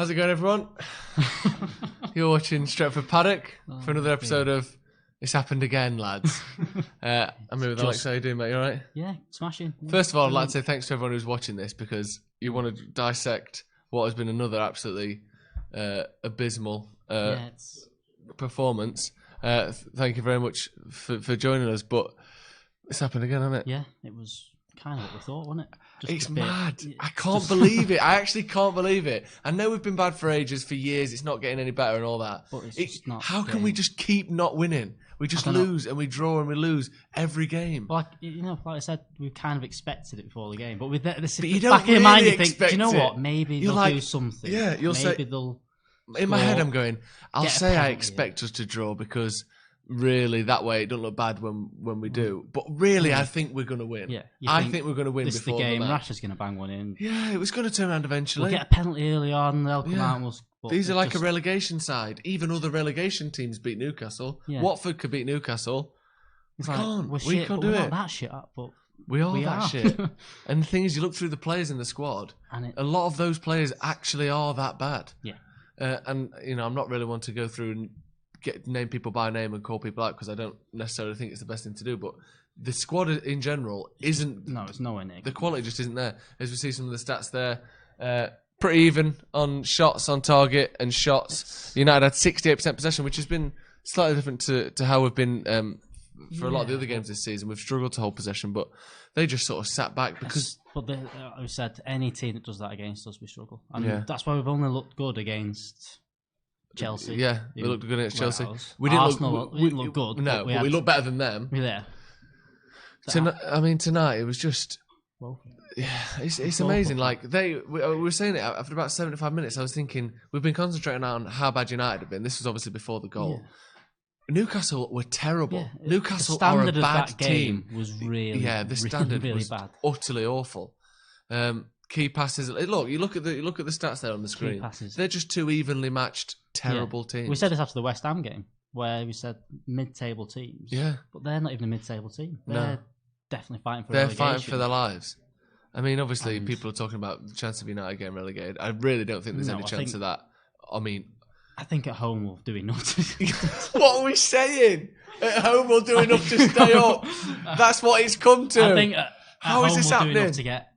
How's it going, everyone? You're watching Stretford Paddock for another episode of It's Happened Again, lads. I'm here with Alex. How you doing, mate? You all right? Yeah, smashing. Yeah. First of all, I'd like to say thanks to everyone who's watching this, because you want to dissect what has been another absolutely abysmal performance. Thank you very much for joining us, but it's happened again, hasn't it? Yeah, it was kind of what we thought, wasn't it? It's mad. I can't believe it. I actually can't believe it. I know we've been bad for ages, for years. It's not getting any better and all that. But it's just not. How can we just keep not winning? We just lose and we draw and we lose every game. Like I said, we kind of expected it before the game, but with this you back don't in your mind, really you think, do you know what? Maybe they'll do something. Yeah, you'll maybe say. They'll. In my head, I'm going. I'll say I expect us to draw because. Really, that way it doesn't look bad when we do. But really, I think we're going to win. Yeah, I think we're going to win this before the game. the Rashford's going to bang one in. Yeah, it was going to turn around eventually. We'll get a penalty early on. They'll come out. And These are like a relegation side. Even other relegation teams beat Newcastle. Yeah. Watford could beat Newcastle. We can't. We can't do it. We're not that shit up, but we are that shit. And the thing is, you look through the players in the squad, and a lot of those players actually are that bad. Yeah. And I'm not really one to go through and name people by name and call people out because I don't necessarily think it's the best thing to do, but the squad in general isn't. No, it's nowhere near. The quality just isn't there. As we see some of the stats there, pretty even on shots on target and shots. United had 68% possession, which has been slightly different to how we've been for a lot of the other games this season. We've struggled to hold possession, but they just sort of sat back because. But I said any team that does that against us, we struggle, and that's why we've only looked good against. Chelsea. Yeah, we looked good against Chelsea. We didn't look good. No, but we looked better than them. Yeah. Tonight it was just. Well, yeah, it's amazing. Like we were saying it after about 75 minutes. I was thinking we've been concentrating on how bad United have been. This was obviously before the goal. Yeah. Newcastle were terrible. Yeah. Newcastle are a bad team. Was really the standard really was bad. Utterly awful. Key passes. Look, you look at the stats there on the screen. They're just two evenly matched, terrible teams. We said this after the West Ham game, where we said mid-table teams. Yeah, but they're not even a mid-table team. They're definitely fighting for. They're fighting for their lives. I mean, obviously, people are talking about the chance of United getting relegated. I really don't think there's any chance of that. I mean, I think at home we'll do enough. What are we saying? At home we'll do enough to stay up. That's what it's come to. I think how is this happening? Do enough to get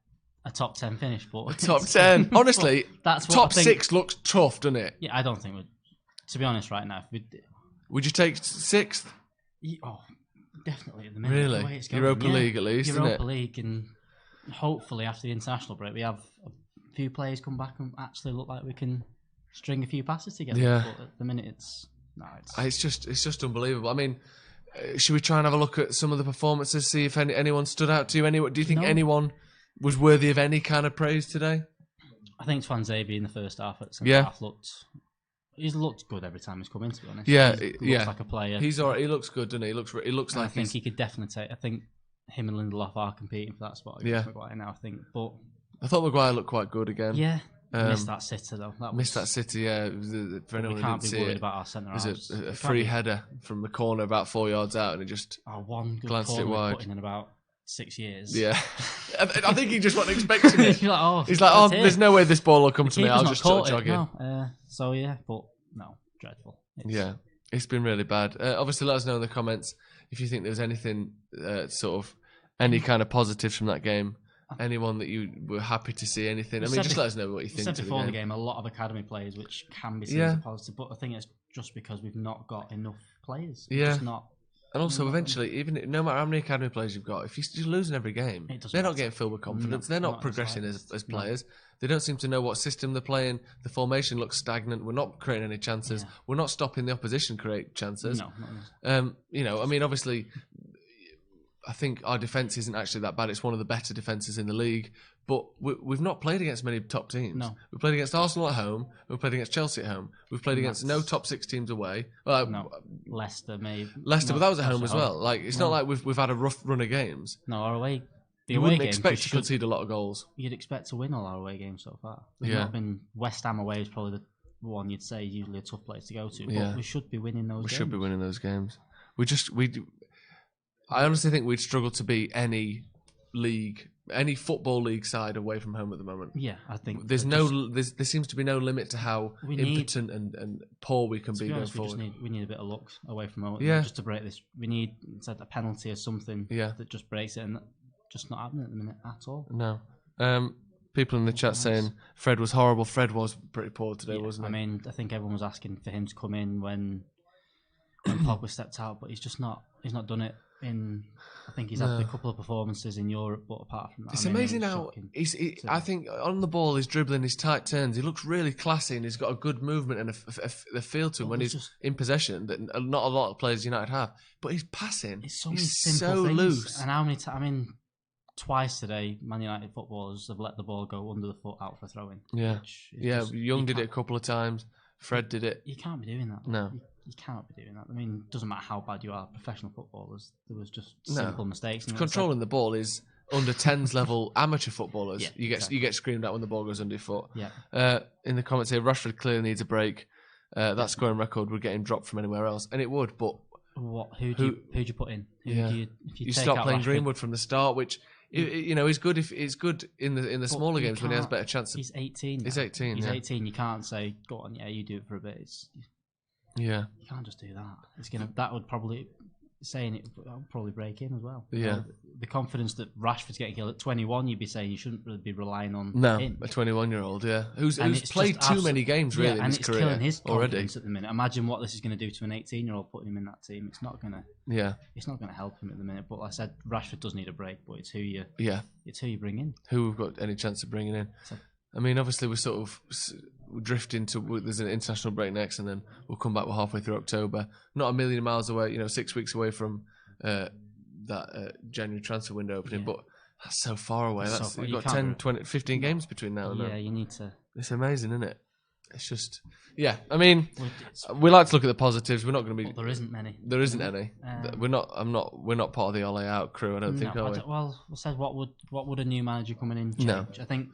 a top 10 finish, but top 10. Honestly, that's what top 6 looks tough, doesn't it? Yeah, I don't think we'd. To be honest, right now, would you take 6th? Oh, definitely at the minute. Really, the way it's going. Europa League at least, Europa isn't it? League, and hopefully after the international break, we have a few players come back and actually look like we can string a few passes together. Yeah. But at the minute, it's just unbelievable. I mean, should we try and have a look at some of the performances, see if anyone stood out to you? Do you think anyone was worthy of any kind of praise today? I think Swansea in the first half he's looked good every time he's come in, to be honest. Yeah, he looks like a player. He's all right. He looks good, doesn't he? He looks like. I think he could definitely take. I think him and Lindelof are competing for that spot. Maguire now, I think. But I thought Maguire looked quite good again. Yeah. Missed that sitter though. Missed that sitter, yeah. For anyone who didn't see it, about our centre halves. It was a free header from the corner about 4 yards out, and it just glanced it wide. Put in about 6 years. Yeah, I think he just wasn't expecting it. He's like, there's no way this ball will come to me. I'll just start jogging. But no, dreadful. It's been really bad. Obviously, let us know in the comments if you think there was anything, any kind of positives from that game. Anyone that you were happy to see, anything. Just let us know what you think. Said before the game, a lot of academy players, which can be seen as a positive, but I think it's just because we've not got enough players. Yeah. It's not. And also, eventually, even no matter how many academy players you've got, if you're losing every game, they're not getting filled with confidence. They're not progressing as players. They don't seem to know what system they're playing. The formation looks stagnant. We're not creating any chances. Yeah. We're not stopping the opposition create chances. No. Obviously, I think our defence isn't actually that bad. It's one of the better defences in the league. But we've not played against many top teams. No. We've played against Arsenal at home. We've played against Chelsea at home. We've played against no top 6 teams away. Leicester maybe. But that was at home as well. It's not like we've had a rough run of games. No, our away. You wouldn't expect to concede a lot of goals. You'd expect to win all our away games so far. We've not been. West Ham away is probably the one you'd say usually a tough place to go to. But we should be winning those games. We should be winning those games. I honestly think we'd struggle to beat any league any football league side away from home at the moment. Yeah, I think there seems to be no limit to how impotent and poor we can be going forward. We need a bit of luck away from home, just to break this. We need a penalty or something that just breaks it, and just not happening at the minute at all. No. People in the chat saying Fred was horrible. Fred was pretty poor today, wasn't he? I mean, I think everyone was asking for him to come in when Pogba stepped out, but he's just not. He's not done it. I think he's had a couple of performances in Europe, but apart from that, it's amazing how I think on the ball he's dribbling his tight turns. He looks really classy and he's got a good movement and a feel to him when he's in possession that not a lot of players United have. But he's passing. It's so loose. And how many times? I mean, twice today, Man United footballers have let the ball go under the foot out for throwing. Yeah, Young did it a couple of times. Fred did it. You can't be doing that. No. You cannot be doing that. I mean, it doesn't matter how bad you are. Professional footballers, there was just simple mistakes. Controlling the ball is under 10s level amateur footballers. You get screamed at when the ball goes under your foot. Yeah. In the comments here, Rashford clearly needs a break. That scoring record would get him dropped from anywhere else, and it would. But who'd you put in? You start playing Rashford? Greenwood from the start, which is good if it's good in the smaller games when he has better chances. He's 18. He's 18. He's 18. You can't say, go on, you do it for a bit. You can't just do that. That would probably probably break him as well. Yeah. The confidence that Rashford's getting killed at 21, you'd be saying you shouldn't really be relying on him. A 21-year-old, who's played too many games really in his career killing his already. Confidence at the minute. Imagine what this is going to do to an 18-year-old putting him in that team. It's not going to. It's not going to help him at the minute. But like I said, Rashford does need a break, but it's who you. It's who you bring in. Who we've got any chance of bringing in? I mean, obviously we're sort of drifting to. There's an international break next, and then we'll come back. We're halfway through October. Not a million miles away. 6 weeks away from that January transfer window opening, but that's so far away. You've got 10, 20, 15 games between now and then. Yeah, you need to. It's amazing, isn't it? It's just, I mean, we like to look at the positives. We're not going to be. There isn't many. There isn't any. We're not. We're not part of the Ole out crew. I don't think. Are we? Well, I said, what would a new manager coming in change? No. I think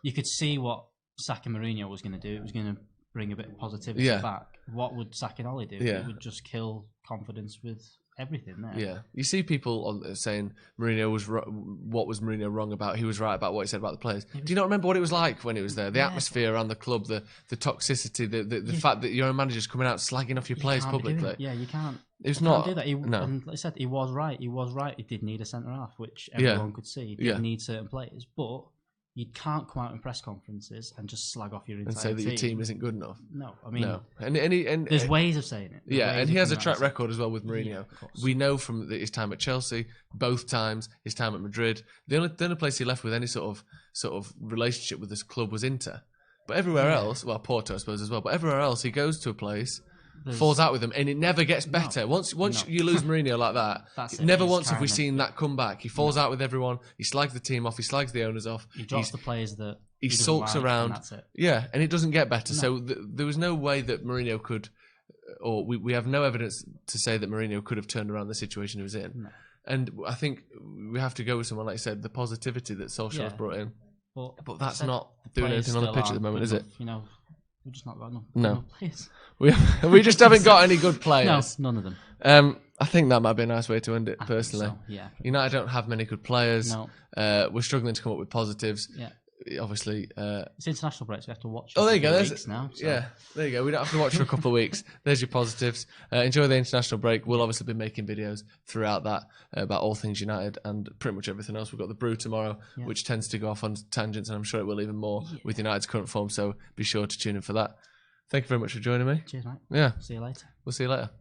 you could see what sacking Mourinho was going to do. It was going to bring a bit of positivity back. What would sacking Ole do? It would just kill confidence with everything there. Yeah, you see people saying Mourinho was what was Mourinho wrong about? He was right about what he said about the players. Do you not remember what it was like when he was there? The atmosphere around the club, the toxicity, the fact that your own manager's coming out slagging off your players publicly. Yeah, you can't. It's not. Can't do that. And like I said, he was right. He was right. He did need a centre half, which everyone could see. He did need certain players, but you can't come out in press conferences and just slag off your entire team. And say that your team isn't good enough. No, I mean, And there's ways of saying it. And he has a track record as well with Mourinho. We know from his time at Chelsea, both times, his time at Madrid. The only place he left with any sort of relationship with this club was Inter. But everywhere else, well, Porto I suppose as well. But everywhere else, he goes to a place. Falls out with them, and it never gets better. Once you lose Mourinho like that, never once have we seen that come back. He falls out with everyone. He slags the team off. He slags the owners off. He drops the players that he sulks around. And that's it. Yeah, and it doesn't get better. No. So there was no way that Mourinho could, or we have no evidence to say that Mourinho could have turned around the situation he was in. No. And I think we have to go with someone like you said, the positivity that Solskjaer's brought in. But that's not doing anything on the pitch at the moment, is it? We've just not got enough players. We just haven't got any good players. No, none of them. I think that might be a nice way to end it, personally. So, yeah. United don't have many good players. No. We're struggling to come up with positives. Yeah. Obviously, it's international break, so we have to watch. There you go. Now, so. Yeah, there you go. We don't have to watch for a couple of weeks. There's your positives. Enjoy the international break. We'll obviously be making videos throughout that about all things United and pretty much everything else. We've got the Brew tomorrow, which tends to go off on tangents, and I'm sure it will even more with United's current form. So be sure to tune in for that. Thank you very much for joining me. Cheers, mate. Yeah. See you later. We'll see you later.